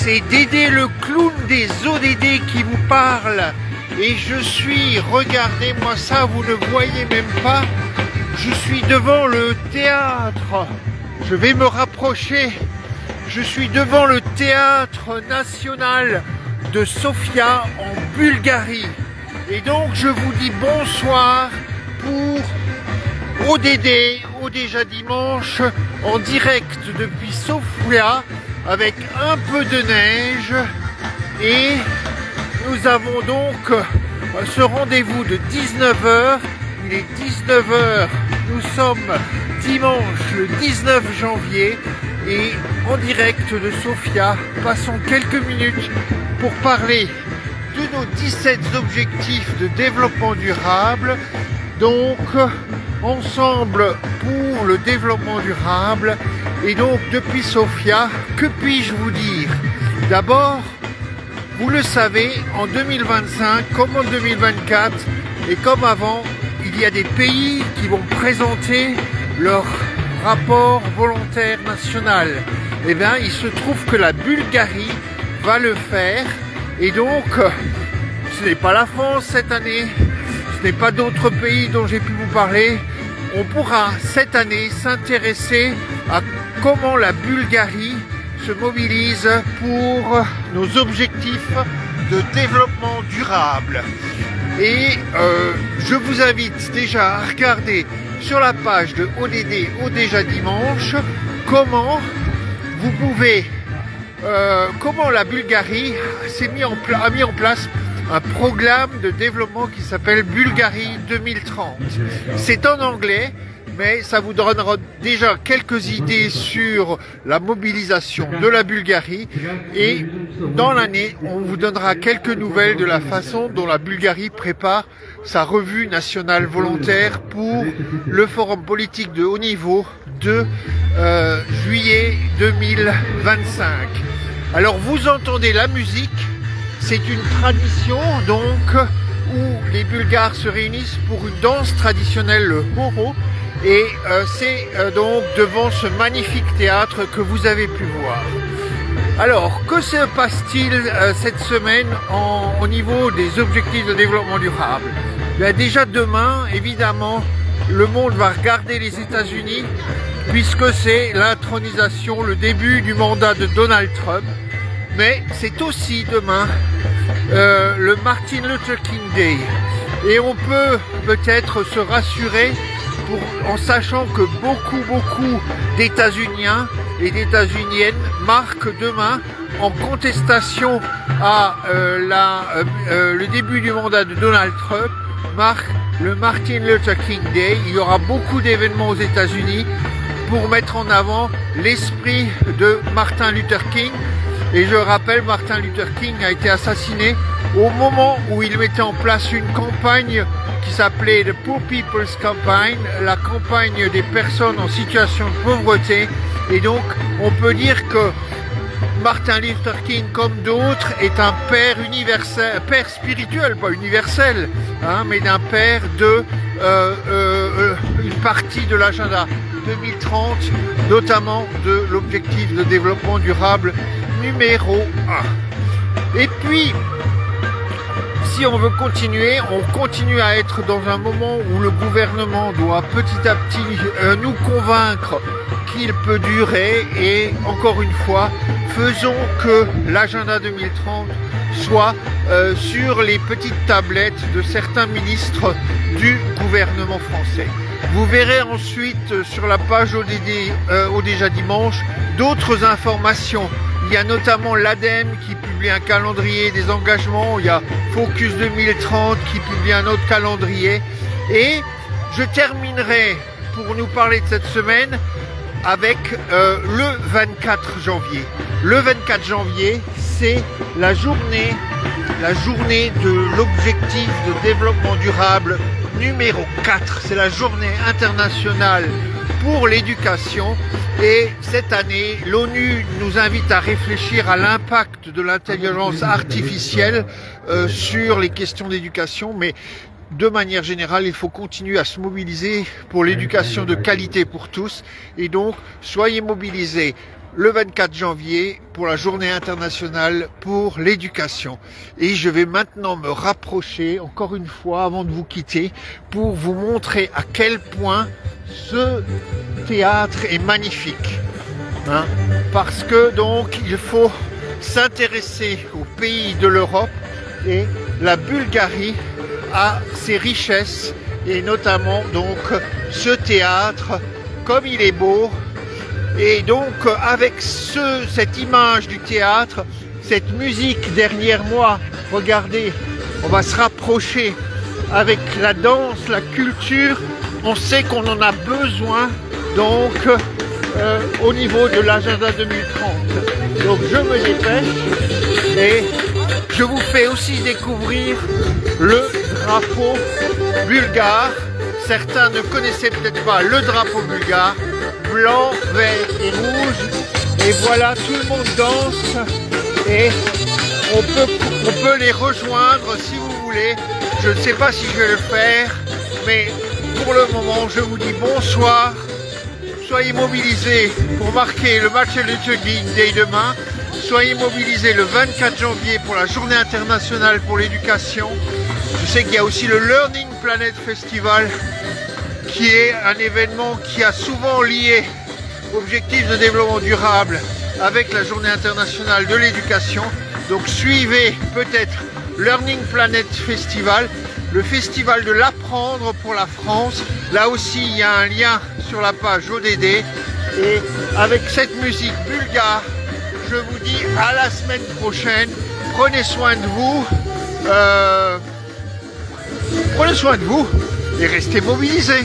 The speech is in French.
c'est Dédé le clown des ODD qui vous parle. Et je suis, regardez-moi ça, vous ne voyez même pas, je suis devant le théâtre. Je vais me rapprocher. Je suis devant le théâtre national de Sofia en Bulgarie. Et donc je vous dis bonsoir pour ODD, au déjà dimanche, en direct depuis Sofia, avec un peu de neige. Et nous avons donc ce rendez-vous de 19h. Il est 19h, nous sommes dimanche le 19 janvier et en direct de Sofia, passons quelques minutes pour parler de nos 17 objectifs de développement durable. Donc ensemble pour le développement durable. Et donc depuis Sofia, que puis-je vous dire? D'abord, vous le savez, en 2025 comme en 2024 et comme avant, il y a des pays qui vont présenter leur rapport volontaire national. Eh bien, il se trouve que la Bulgarie va le faire. Et donc, ce n'est pas la France cette année, ce n'est pas d'autres pays dont j'ai pu vous parler. On pourra cette année s'intéresser à comment la Bulgarie se mobilise pour nos objectifs de développement durable. Et je vous invite déjà à regarder sur la page de ODD au déjà dimanche comment vous pouvez, comment la Bulgarie a mis en place un programme de développement qui s'appelle Bulgarie 2030. C'est en anglais, mais ça vous donnera déjà quelques idées sur la mobilisation de la Bulgarie. Et dans l'année, on vous donnera quelques nouvelles de la façon dont la Bulgarie prépare sa revue nationale volontaire pour le forum politique de haut niveau de juillet 2025. Alors vous entendez la musique, c'est une tradition donc où les Bulgares se réunissent pour une danse traditionnelle, le horo. Et c'est donc devant ce magnifique théâtre que vous avez pu voir. Alors, que se passe-t-il cette semaine au niveau des objectifs de développement durable? Bien, déjà demain, évidemment, le monde va regarder les États-Unis puisque c'est l'intronisation, le début du mandat de Donald Trump. Mais c'est aussi demain le Martin Luther King Day. Et on peut peut-être se rassurer en sachant que beaucoup d'États-Uniens et d'États-Uniennes marquent demain, en contestation à le début du mandat de Donald Trump, marque le Martin Luther King Day. Il y aura beaucoup d'événements aux États-Unis pour mettre en avant l'esprit de Martin Luther King. Et je rappelle, Martin Luther King a été assassiné au moment où il mettait en place une campagne qui s'appelait The Poor People's Campaign, la campagne des personnes en situation de pauvreté. Et donc, on peut dire que Martin Luther King, comme d'autres, est un père universel, père spirituel, pas universel, hein, mais d'un père de une partie de l'agenda 2030, notamment de l'objectif de développement durable numéro 1. Et puis, si on veut continuer, on continue à être dans un moment où le gouvernement doit petit à petit nous convaincre qu'il peut durer. Et encore une fois, faisons que l'agenda 2030 soit sur les petites tablettes de certains ministres du gouvernement français. Vous verrez ensuite sur la page ODD au déjà dimanche d'autres informations. Il y a notamment l'ADEME qui publie un calendrier des engagements. Il y a Focus 2030 qui publie un autre calendrier. Et je terminerai pour nous parler de cette semaine avec le 24 janvier. Le 24 janvier, c'est la journée de l'objectif de développement durable numéro 4. C'est la journée internationale pour l'éducation. Et cette année, l'ONU nous invite à réfléchir à l'impact de l'intelligence artificielle sur les questions d'éducation, mais de manière générale, il faut continuer à se mobiliser pour l'éducation de qualité pour tous. Et donc, soyez mobilisés le 24 janvier pour la journée internationale pour l'éducation. Et je vais maintenant me rapprocher encore une fois avant de vous quitter pour vous montrer à quel point ce théâtre est magnifique. Hein, parce que donc il faut s'intéresser aux pays de l'Europe, et la Bulgarie a ses richesses, et notamment donc ce théâtre, comme il est beau. Et donc avec cette image du théâtre, cette musique derrière moi, regardez, on va se rapprocher avec la danse, la culture, on sait qu'on en a besoin donc au niveau de l'agenda 2030. Donc je me dépêche et je vous fais aussi découvrir le drapeau bulgare. Certains ne connaissaient peut-être pas le drapeau bulgare, blanc, vert et rouge. Et voilà, tout le monde danse et on peut les rejoindre si vous voulez. Je ne sais pas si je vais le faire, mais pour le moment, je vous dis bonsoir. Soyez mobilisés pour marquer le Martin Luther King Day demain. Soyez mobilisés le 24 janvier pour la journée internationale pour l'éducation. Je sais qu'il y a aussi le Learning Planet Festival, qui est un événement qui a souvent lié objectifs de développement durable avec la journée internationale de l'éducation. Donc suivez peut-être Learning Planet Festival, le festival de l'apprendre pour la France. Là aussi, il y a un lien sur la page ODD. Et avec cette musique bulgare, je vous dis à la semaine prochaine. Prenez soin de vous. Prenez soin de vous et restez mobilisés.